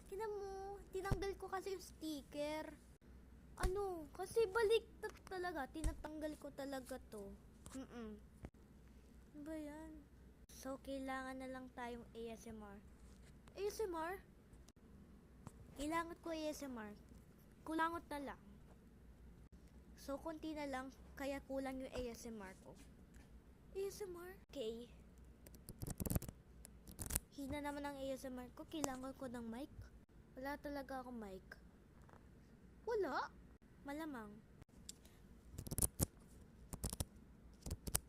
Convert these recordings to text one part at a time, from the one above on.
Tingnan mo, tinanggal ko kasi yung sticker. Ano? Kasi baliktad talaga. Tinatanggal ko talaga to. Ano ba yan? So, kailangan na lang tayong ASMR. ASMR? Kailangan ko ASMR. Kulangot na lang. So, konti na lang, kaya kulang yung ASMR ko. ASMR? Okay. Hina naman ang ASMR ko. Kailangan ko ng mic. Wala talaga akong mic. Wala? Malamang.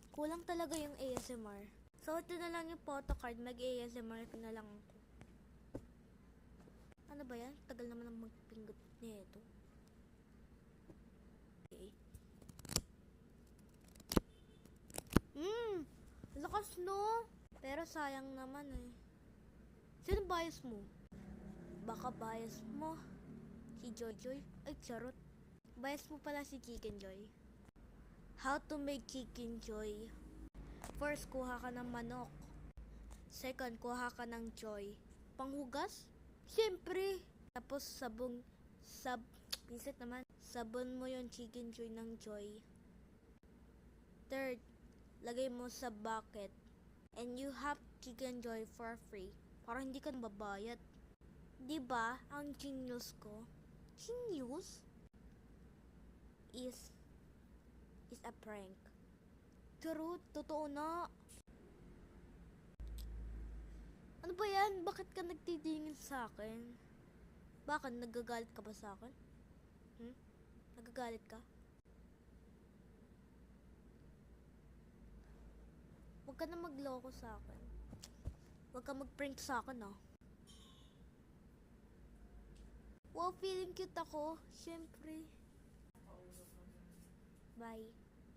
Kulang talaga yung ASMR. So, ito na lang yung photocard. Mag-ASMR ko na lang ako. Ano ba yan? Tagal naman ang magpingot nito. Okay. Lakas no? Pero sayang naman eh. Sino bias mo? Baka bias mo si Joy Joy? Ay, charot. Bias mo pala si Chicken Joy. How to make Chicken Joy? First, kuha ka ng manok. Second, kuha ka ng Joy. Panghugas? Siyempre. Tapos pinset naman. Sabon mo yung Chicken Joy ng Joy. Third, lagay mo sa bucket. And you have Chicken Joy for free. Para hindi ka nababayad. Diba, ang genius ko? Genius? Is a prank. True, totoo na. Ano ba yan? Bakit ka nagtitingin sa akin? Bakit? Nagagalit ka ba sa akin? Nagagalit ka? Huwag ka na magloko sa akin. Huwag ka mag-prank sa akin, ah. Wow, feeling cute ako. Siyempre. Bye.